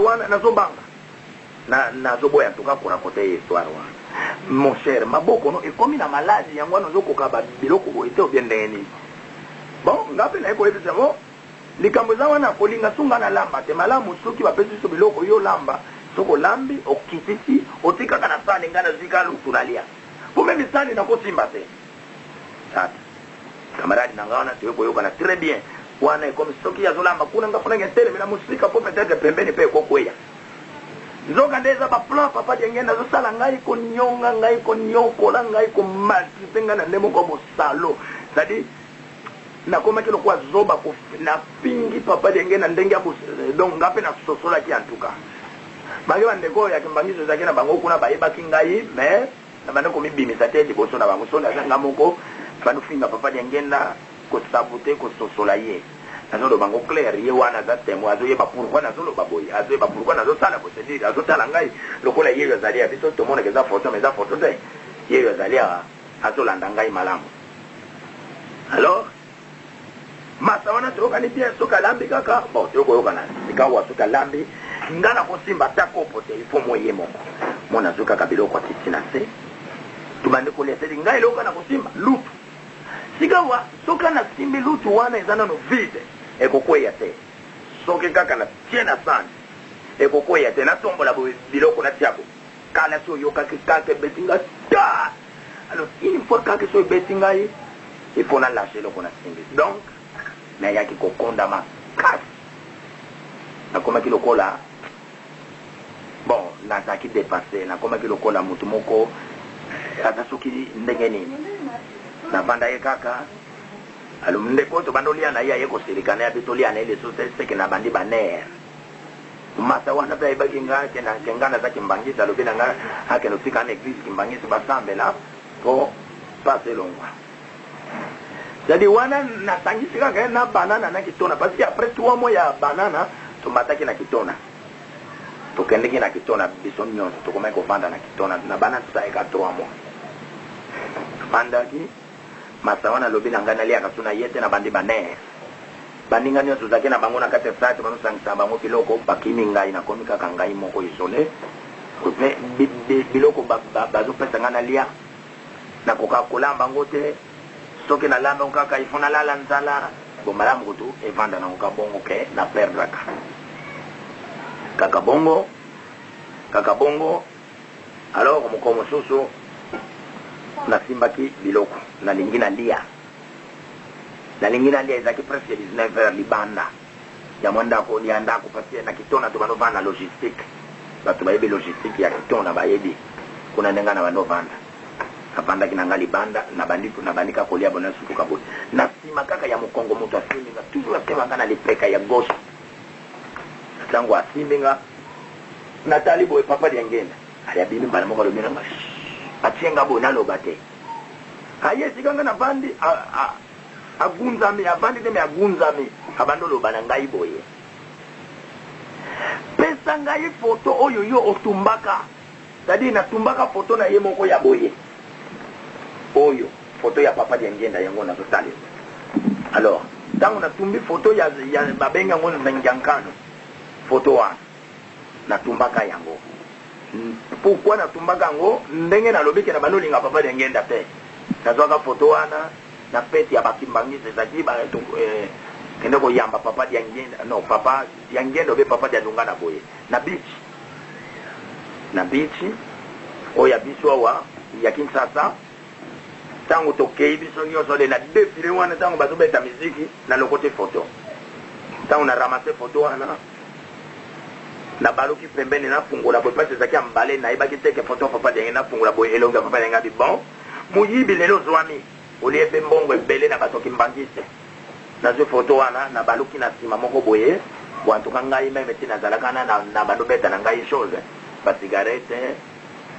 wana nazobanga nazoboya tuka kona kote histoire wana mon cher maboko no ekomi na maladi yango nazokoka ba biloko boite obiendeni bon ngape na eko ebisa mo likambo za wana kolinga sunga na lamba te malamu soki bapesi so biloko yo lamba soko lambi okititi otika kana sani ngana zika lutunalia pour même sani na kotimba te tata camarade nangana te boyo kana très bien wana comme soki ya zolamba kuna ngafuna ngentele mina musika po peut-être pembeni pe kokweya nzoka ndeza ba plan papa dengena zo sala ngai ko nyonga ngai ko nyokola ngai ko mati penga na ndemo ko bosalo c'est-à-dire na koma kilo kwa zoba ko na pingi papa dengena ndenge ya donc ngape na sosola ki antuka bange bandeko ya kimbangizo zake na bango kuna bayeba kingai mais na bande ko mibimisa te liboso na bango so na nga moko banu finga papa dengena ko saboter ko sosola ye nazo bango clair ye wana za temo azo yeba pourquoi nazo lo baboyi azo yeba pourquoi nazo sala ko c'est dire azo tala ngai lokola ye yo zalia biso to mona ke za photo mais za photo te ye yo zalia azo landa ngai malamu alors masa wana to kani bien soka lambi kaka bon to ko kana ikawa soka lambi ngana ko simba tako pote ifo moye moko mona zuka kabilo kwa titina se tubande ko lese ngai lo kana ko simba lutu sigawa soka na simbi lutu wana ezana no vide ekokweya te soke kaka na tiena sana ekokweya te na tombola biloko na tiako kala so yo kake betinga ta alors une fois kake so betinga il faut na lâcher le kona simbi donc na yaki kokonda makasi nakoma kilokola bon nazaki dépassé nakoma kilokola mutu moko ata soki ndenge nini navanda ye kaka alo ndeko to bandolia na ye koserikana ya bitoliana ile sosese na bandi baner masa wana pe bakinga kena kengana za kimbangisa lobena nga akeno fika na église kimbangisa basambela po passer longwa jadi wana natangisi kaka na banana na kitona parce que après 3 mois ya banana tomataki na kitona tokendeki na kitona biso nyonso tokoma ko vanda na kitona na banana sa eka 3 mois bandaki masawana lobina ngana lia kasuna yete na bandi bane baninga nyonso zake na bango na kate sate bano sangisa bango biloko bakimi ngai na komika kangai moko isole biloko bazo pesa ngana lia na kokakola bango te soki na lamba kaka ifuna lala nzala bomala mkutu evanda na ukabongo ke na perdre kaka bongo alors mukomo susu na simbaki biloko na lingina lia ezaki presque 19h libanda ya mwanda ko nianda ko pasie na kitona to banovana logistique batu bayebi logistique ya kitona bayebi kuna nenga na banovana kapanda kinanga libanda na bandiku na bandika kolia bona suku kaboti na sima kaka ya mukongo mutu asiminga toujours asema ngana lipeka ya gauche tangu asiminga na talibo papa diangenda ali abimi bana moko lobina atienga bona lobate aye sikanga na bandi agunzami abandi de me agunzami abando lobana ngai boye pesa ngai photo oyo yo otumbaka dadi na tumbaka photo na ye moko ya boye oyo photo ya papa diangenda yango na totali alors tangu na tumbi photo ya babenga ngona njankano photo wa na tumbaka yango pourquoi na tumbaka ngo ndenge na lobike na banolinga papa diangenda te nazwaka photo wana na peti ya bakimbangise zaki ba kende ko yamba papa diangenda no papa diangenda be papa diandunga na boye na beach oya biso wa ya Kinshasa tango tokei biso nyoso de na défilé wana tango bazo beta muziki na lokote photo tango na ramasser photo wana na baluki pembeni na fungola boy pase zaki ambale na ibaki teke photo papa de na fungola boy elonga papa de ngabi bon muyibi lelo zwami olie bembongo ebele na batoki mbangise na zo photo wana na baluki na sima moko boye wantu kangai meme tina zalakana na bando beta na ngai chose ba cigarette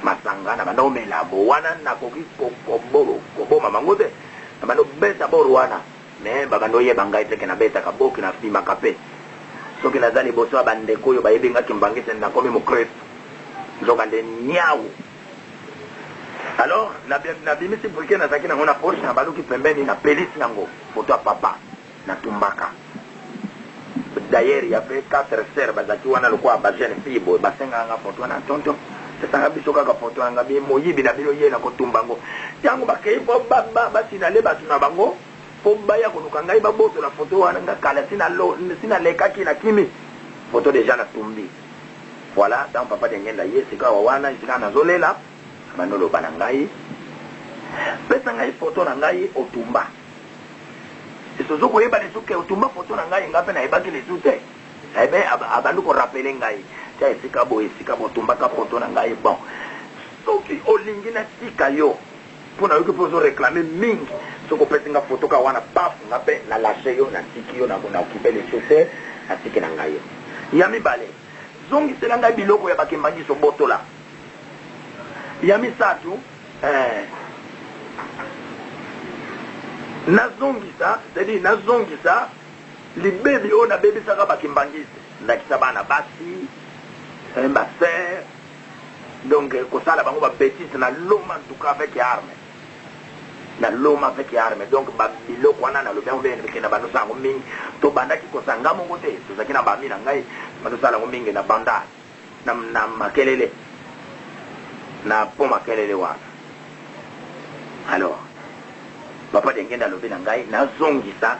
masanga na bando melabo wana na koki ko mama ngote na bando beta boru wana me babando ye bangai teke na beta kaboki na sima kape soki nazali boso abande koyo bayebi ngaki mbangise na komi mo Christ zoka de nyau alors na bimisi bulke na zakina ngona Porsche na baluki pembeni na pelisi yango photo ya papa na tumbaka d'ailleurs il y avait 4 sœurs bazaki wana lokwa ba jeune fille boy basenga nga photo na tonton tanga biso kaka photo nga bi moyibi na bino ye na kotumbango yango bakei po ba sinale batu na bango po baya koluka ngai baboto na photo wana nga kala sina lekaki na kimi photo déjà na tumbi voilà tant papa de ngenda ye sika wana sika na zolela manolo bana ngai pesa ngai photo na ngai otumba esozo ko yeba lesuke otumba photo na ngai ngape na ebaki lesute ebe abandu ko rappeler ngai tia esika bo tumba ka photo na ngai bon soki olingi na tika yo pona yo ko pozo réclamer mingi soko pesa nga photo ka wana paf ngape na lâcher yo na tiki yo na occuper lesute na tiki na ngai yami bale zongi sela ngai biloko ya bakembangi so botola yami satu nazongisa c'est-à-dire nazongisa libebi oyo nabebisaka bakimbangisi ndakisa bana basi baser donc kosala bango babétise na loma ntuka avec arme na loma avec arme donc babiloko wana nalobi yango bekenda bandosa yango mingi tobandaki kosanga mongo te tozalaki na bami na ngai bandosala yango mingi na banda na makelele na po makelele wana alors papa de ngenda lobi na ngai nazongisa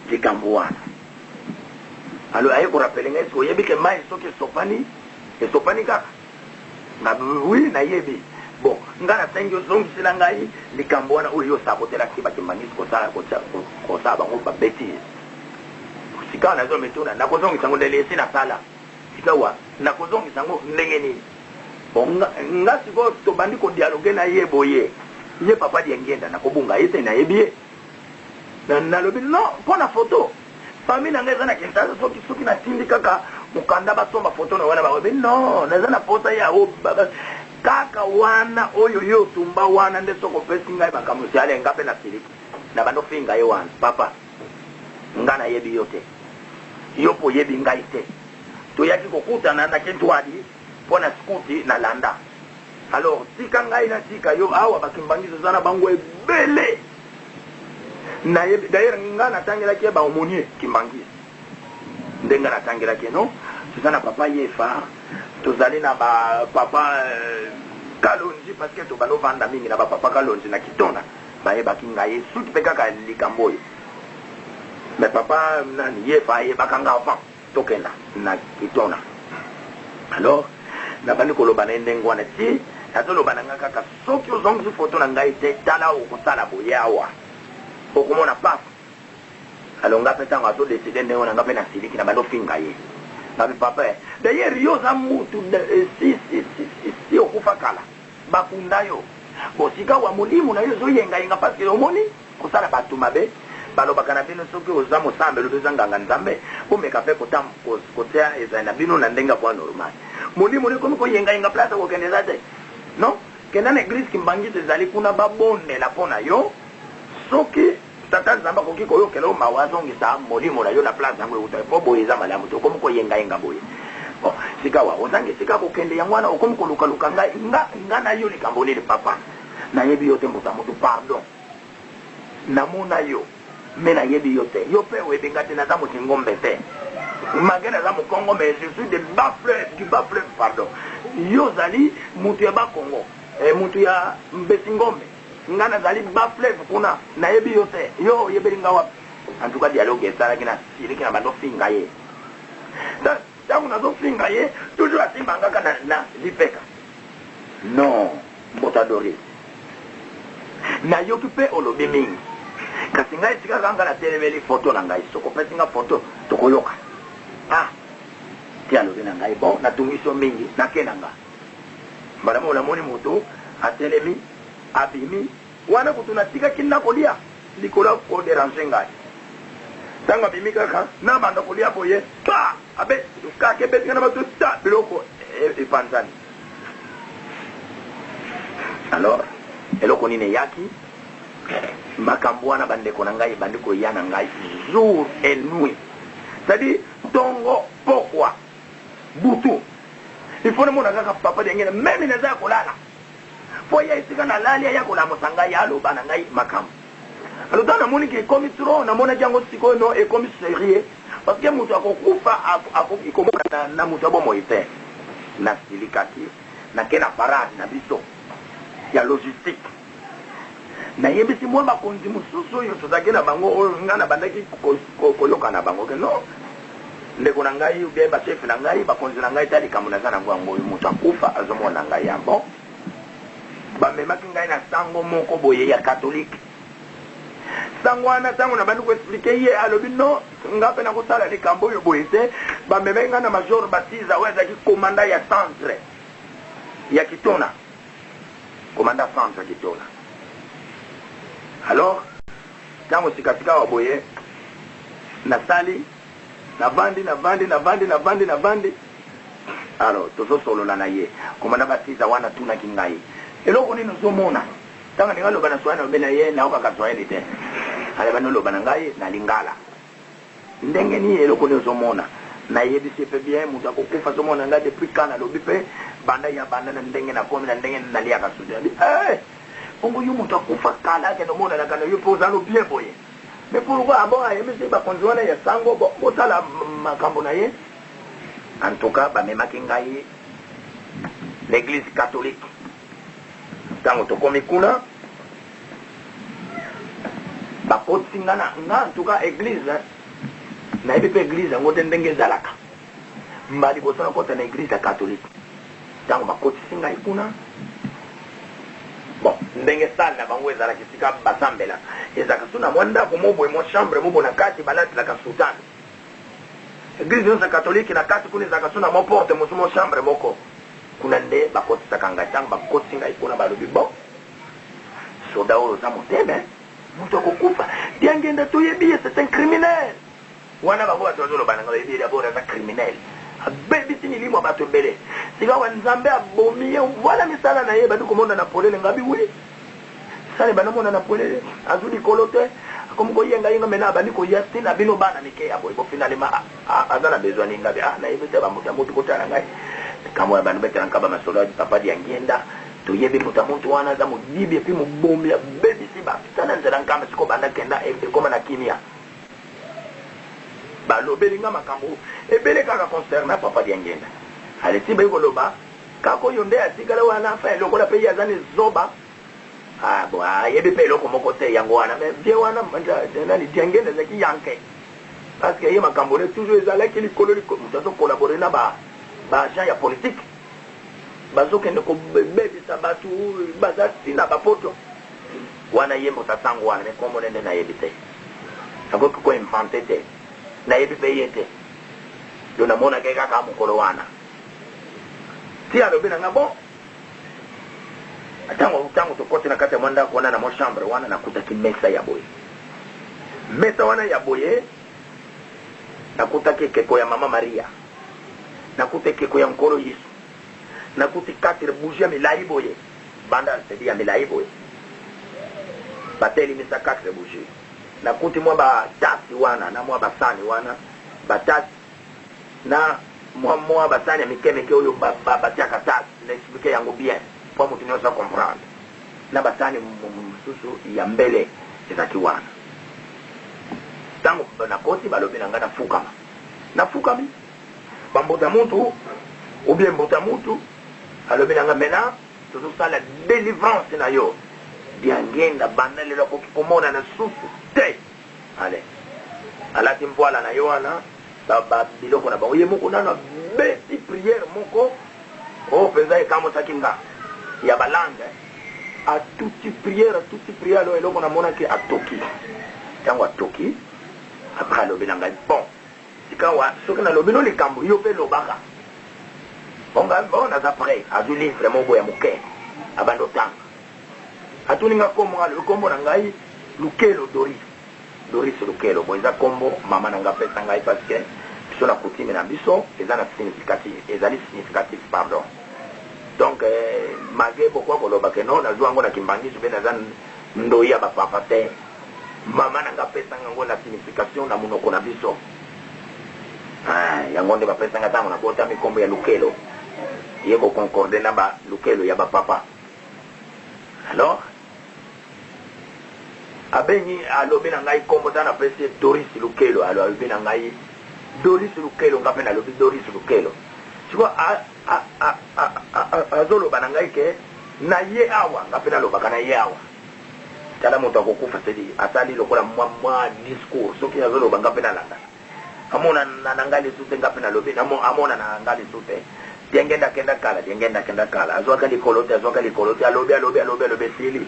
likambo wana alors aye ko rappeler ngai so yebi ke mai soki esopani kaka na oui na yebi bon ngana tangi ozongisila ngai likambo wana oyo sabotela kiba kimangisi kosala bango babétise sika nazo metuna nakozongisa ngo ndelesi na sala sika wa nakozongisa ngo ndenge nini bon nga siko tobandi ko dialogue na ye boye ye papa di ngenda nakobunga yete na yebie na lobi non pona photo famille na ngeza na kintaza soki na tindi kaka mukanda basomba photo na wana bawe non naza na photo ya o kaka wana oyo yo tumba wana nde soko pesi ngai bakamusi ale ngape na siliki na bando finga ye wana papa ngana yebi yote yopo yebi ngai te to yaki kokuta na kentwadi pona skuti na landa alors tika ngai na tika yo awa bakimbangizo zana bango ebele na yebi d'ailleurs ngana tangela ke ba omonie kimbangisi ndenga na tangela ke no tuzana papa yefa tozali na ba papa kalonji parce que to balo vanda mingi na ba papa kalonji na kitonda baye bakinga yesu tipeka ka likamboyo mais papa nani yefa ye bakanga enfant tokenda na kitonda alors na bani koloba na ndengwana ti atoloba na ngaka soki ozongisi photo na ngai te tala okosala boyawa okomona papa alors ngape tango ato décider ndenge na ngape na siliki na bando finga ye ngape papa d'ailleurs yo za mutu si okufa kala bakunda yo bosika wa mulimu na yo zo yenga yenga parce que omoni kosala batu mabe balobaka na bino soki oza mosambe loza nganga nzambe omeka pe kotea eza na bino na ndenga kwa normal mulimu ne komi koyenga yenga place kokendeza te non kenda na église kimbangisi ezali kuna babondela mpona yo soki tata nzambe akoki koyokela yo mawa azongisa molimo na yo na place yango euta po boye eza malamu te okomi koyengayenga boye bon sika wa ozangi sika kokende yango wana okomi kolukaluka ngai nga na yo likambo nini papa nayebi yo te mbuta motu pardon namona yo me nayebi yo te yo mpe oyebenga te naza moti ngombe te malgré naza mokongo mais je suis de bas fleuve pardon yo ozali mutu ya bakongo mutu ya mbesi ngombe nga nazali bas fleuve kuna nayebi yo te yo oyebeli nga wapi en tout cas dialogue esalaki na siliki na bandofinga ye ntango nazofinga ye toujours asimbangaka na lipeka non mbotadori nayoki mpe olobi mingi kasi ngai esikaka nga natelemeli foto na ngai sokopesi nga foto tokoyoka ti alobi na ngai bon natungisi yo mingi nakenda nga mbala olamoni moto atelemi abimi wana kutu natikaki nakolia likolo koderange ngai ntango abimi kaka nabanda kolia boye pa abe kaka ebetinga na bato ta biloko epanzani alors eloko nini eyaki makambo wana bandeko na ngai bandi koya na ngai jour et nuit c'est-à-dire tongo pokwa butu il faut nemona kaka papa dengene meme naza ya kolala po ya esika na lali ya kolamusa ngai ya aloba na ngai makambo alors ntango namoni ke ekomi tro namonaki yango sikoyo no ekomi serie parce que mutu akokufa akokomoka na mutu abomo ete na silikati na ke na parade na biso ya logistique na yebisi mwa bakonzi mosusu oyo tozalaki na bango oyo nga na bandaki koyoka na bango ke no ndeko na ngai ubie bachefe na ngai bakonzi na ngai ta likambo naza nango yango oyo moto akufa azomona ngai ya bon bamemaki ngai na sango moko boye ya katolike sango wana ntango na bandi koexplike ye alobi no nga mpe nakosala likambo oyo boye te bamemaki ngai na major batiza oyo azalaki komanda ya centre ya kitona komanda centre ya kitona alors ntango sikatika wa boye nasali navandi alors tozosolola na ye komanda batiza wana tunaki ngai eloko nini ozomona ntango ndingaloba na swahili obe na ye naokaka swahili te aleba noloba na ngai na lingala ndenge nini eloko nini ozomona nayebisi mpe bien moto akokufa azomona ngai depuis kana alobi mpe banda ya banda na ndenge nakomi na ndenge naliaka sudi abi ongo yo moto akufa kala akende omonanaka na yo mpe ozalo bien boye mais pourquoi abo ayebisi bakonzi wana ya sango botala makambo na ye en tout cas bamemaki ngai l'église catholique ntango tokomi kuna bakotisi nga en tout cas église nayebi mpe église yango te ndenge ezalaka mbali boso nakota na église ya catholique ntango bakotisi ngai kuna bon ndenge sale na bango ezalaka esika basambela ezalaka so na mwa ndako moboye mwa chambre mobo na kati balatelaka sultane église nyonso ya catholique na kati kuna ezalaka so na mwa porte mosu mwa chambre moko kuna nde bakotisaka ngai ntango bakotisi ngai kuna balobi bon soda oyo oza moteme moto akokufa diangenda toyebi ye c'est un criminel wana bango bato bazoloba na ngai bayebi dabord aza criminel abebisi milimo ya bato ebele sika wa nzambe abomi ye wana misala na ye bandi komona na polele ngabi wi sale banamona na polele azwi likolo te akomi koyengayenga mena abandi koya te na bino bana mike ya boye bofinalema aza na besoin ningabi nayebi te bamoto ya motu kotala ngai kambo ya bandu betelanga bamasolo ya papa diangenda toyebi moto ya motu wana aza modibi epi mobomi abebisi bakitana nzela nkama siko banda kenda ekoma na kimia balobeli nga makambo ebele kaka concerne papa diangenda alesi bayi koloba kako oyo nde atikala wana fa elokola mpe ye aza ni zoba bon ayebi mpe eloko moko te yango wana mais bien wana nani diangenda ezalaki yanke parce que ye makambo ne toujours ezalaki likolo moto azokolabore na baagent ya politique bazokende kobebisa bato baza ntina bapoto wana ye moto asango wana mais kombo nende nayebi te akoki koinvente te nayebi mpe ye te yo namonake kaka mokolo wana ti alobi nanga bon ntango tokoti na kati ya mwa ndako wana na mwa chambre wana nakutaki mesa ya boye mesa wana ya boye nakutaki ekeko ya mama maria nakuta ekeko ya nkolo yesu nakuti 4 bougie ya milai boye banda sedi ya milai boye batelimisa 4 bougie nakuti mwa batasi wana na mwa basani wana batasi na mwa basani ya mikemeke oyo batiaka tasi naexplike yango bien po motu nyonso comprendre na basani mosusu ya mbele ezalaki wana ntango nakoti balobi na ngai nafukami bambota mutu ubie mbota mutu alobi na ngai mena tozosala délivrance na yo diangenda banda lelo akoki komona na susu te ale alati mvoala na yo wana biloko na bango ye moko nano abeti priere moko oyo mpenza ekamosaki nga ya balange atuti priere alo eloko namonaki atoki ntango atoki apres alobi na ngai bon sika wa soki nalobi no likambo yo mpe lobaka bon naza prêt azwi livre moko ya moke abandi otanga atuninga kombo na ngai lukelo doris lukelo bo eza kombo mama na ngai apesa ngai parce que biso na coutume na biso ezali significatif pardon donc malgré pourquoi koloba ke no nazwi yango na kimbangiso mpe naza ndoi ya bapapa te mama na ngai apesa yango na signification na monoko na biso yango nde bapesa ngai ntango nabotami kombo ya lukelo ye koconcorde na balukelo ya bapapa alors abengi alobi na ngai kombo ta napesi doris lukelo alobi na ngai Doris Lukelo ngapena lobi Doris Lukelo siko azolo banangai ke na ye awa ngapena lobaka na ye awa tala moto akokufa sedi asali lokola mwa discours soki azolo bangapena landa amona na ngali sute ngapena lobi amona na ngali sute diengenda kenda kala azwaka likolote alobi sili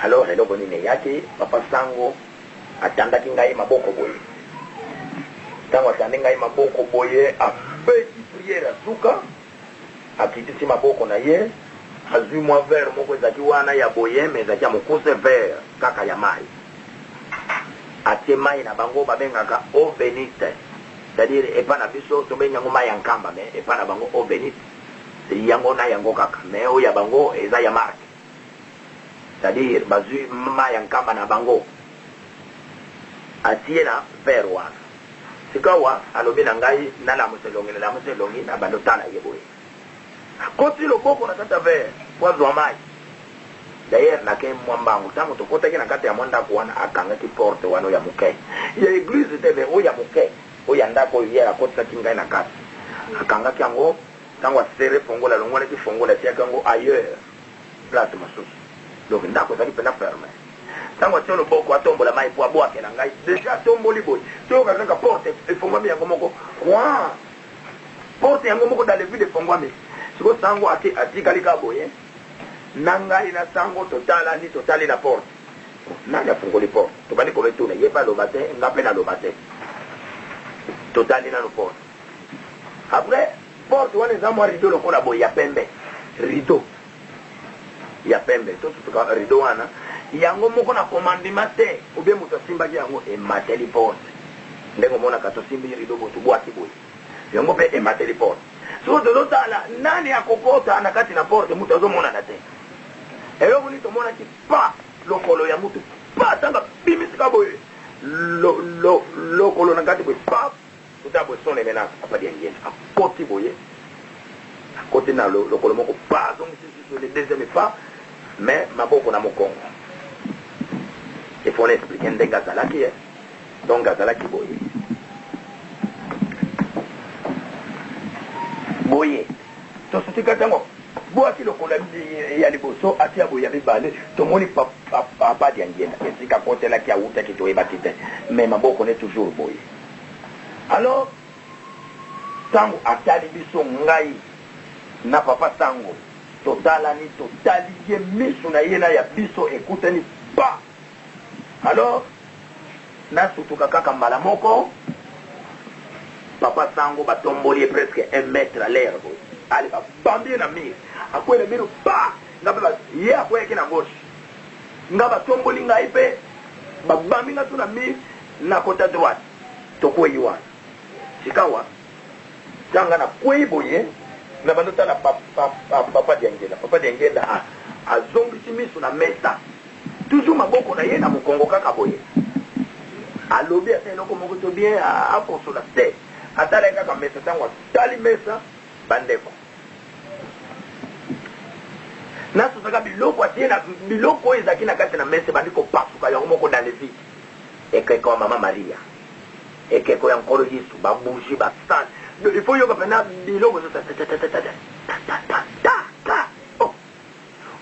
alors eloko nini yake papa sango atandaki ngai maboko boye tango atandi ngai maboko boye apesi priere suka akitisi maboko na ye azwi mwa verre moko ezaki wana ya boye me ezaki ya mokuse verre kaka ya mai atie mai na bango babengaka eau bénite c'est-à-dire epa na biso tobengi yango mai ya nkamba me epa na bango eau bénite yango na yango kaka me oyo ya bango eza ya marke c'est-à-dire bazwi mai ya nkamba na bango atie na verre wana sikawa alobi na ngai nalamuselongi na bando tala ye boye akoti loboko na kata verre wazwa mai d'ailleurs nake mwambangu tango tokotaki na kati ya mwandako wana akangaki porte wana ya moke ya église teve oyo ya moke oyo ya ndako oyo ye akotisaki ngai na kati akangaki yango tango asere fongola longolaki fongola atiaki yango ailleurs place mosusu donc ndako ezali mpena ferme tango atie loboko atombola mai po abwakela ngai deja atomboli boye toyoka kaka porte efongwami yango moko porte yango moko dans le vide efongwami siko sango atikali ka boye na ngai na sango totali na porte nani afungoli porte tobandi kometuna ye pa loba te nga mpe na loba te totali nano porte après porte wana eza mwa rideau lokola boye ya pembe rideau ya pembe totutuka rideau wana yango moko na commandement te obie moto asimbaki yango emateli porte ndenge omonaka tosimbi rideau boye tobwaki boye yango mpe emateli porte so tozotala nani akokota na kati na porte moto azomonana te eloko nini tomonaki pa lokolo ya mutu pa tanga bimisika boye lokolo na kati boye pa tuta boye sone mena apadi ya ngeni akoti boye akoti na lokolo moko pa azongisi sur le deuxième pas mais maboko na mokongo il faut l'expliquer ndenge azalaki donc azalaki boye tosotika tango bwaki lokolo ya liboso atia boye ya mibale tomoni papa dia ngenda esika kotelaki awutaki toyebaki te mais maboko ne toujours boye alors tango atali biso ngai na papa sango totali ye miso na ye na ya biso ekutani pa alors nasutuka kaka mbala moko papa sango batomboli presque 1 mètre à l'air boye ali babambie na mire akwele mire pa ngaba ye akweki na gauche ngaba tomboli ngai pe babambi nga tuna mire na kota droite tokoyi wana sikawa janga na kwei boye na bando tala papa diangenda azongisi miso na mesa toujours maboko na ye na mokongo kaka boye alobi ata eloko moko to bien aposola te atala kaka mesa tango atali mesa bandeko nasozaka biloko atie na biloko oyo ezalaki na kati na mesa bandi kopasuka yango moko dans le vide ekeko ya mama maria ekeko ya nkolo yesu babushi basane il faut yoka pena biloko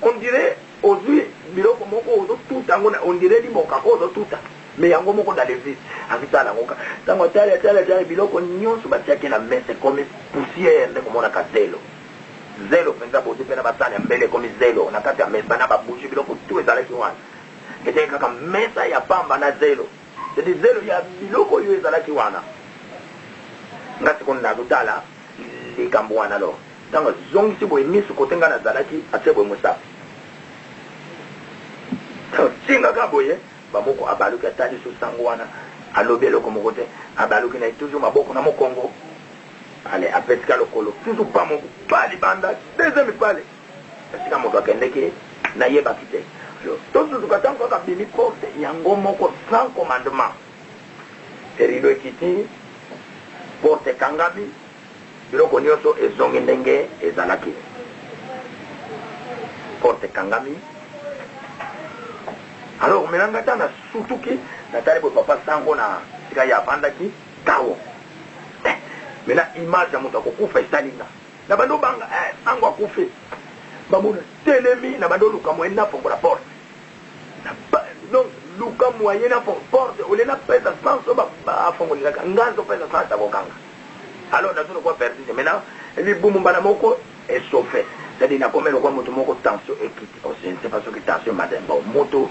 on dirait ozwi biloko moko ozotuta yango on dirait liboka ko ozotuta mais yango moko dans le vide akitala ngoka tango tala biloko nyonso batiaki na mesa comme poussière ndeko monaka zelo penza bozi pena basane mbele komi zelo na kati ya mesa na babushi biloko tu ezalaki wana ete kaka mesa ya pamba na zelo c'est zelo ya biloko yo ezalaki wana ngati kono na dutala likambo wana lo tango zongisi boye miso kote nga nazalaki atie boye mosapi singa ka boye bamoko abaluki atali so sango wana alobi eloko moko te abaluki na toujours maboko na mokongo ale apetika lokolo toujours pa moko pa libanda deuxième pale esika moto akendeki nayebaki te tosusuka tango kaka bimi porte yango moko sans commandement erido ekiti porte kangami biloko nyonso ezongi ndenge ezalaki porte kangami alors menanga ta na sutuki natali boye papa sango na sika ya avandaki kawo maintenant image ya moto akokufa estalinga na bando banga sango akufe bamona telemi na bando luka moyen na fongola porte donc luka moyen na porte olena pesa sans ba afongolelaka nganzo pesa sans tabokanga alors nazo quoi perdu maintenant li bumu bana moko est chauffé c'est-à-dire na komelo kwa moto moko tension équipe aussi c'est pas ce que tension madame bon moto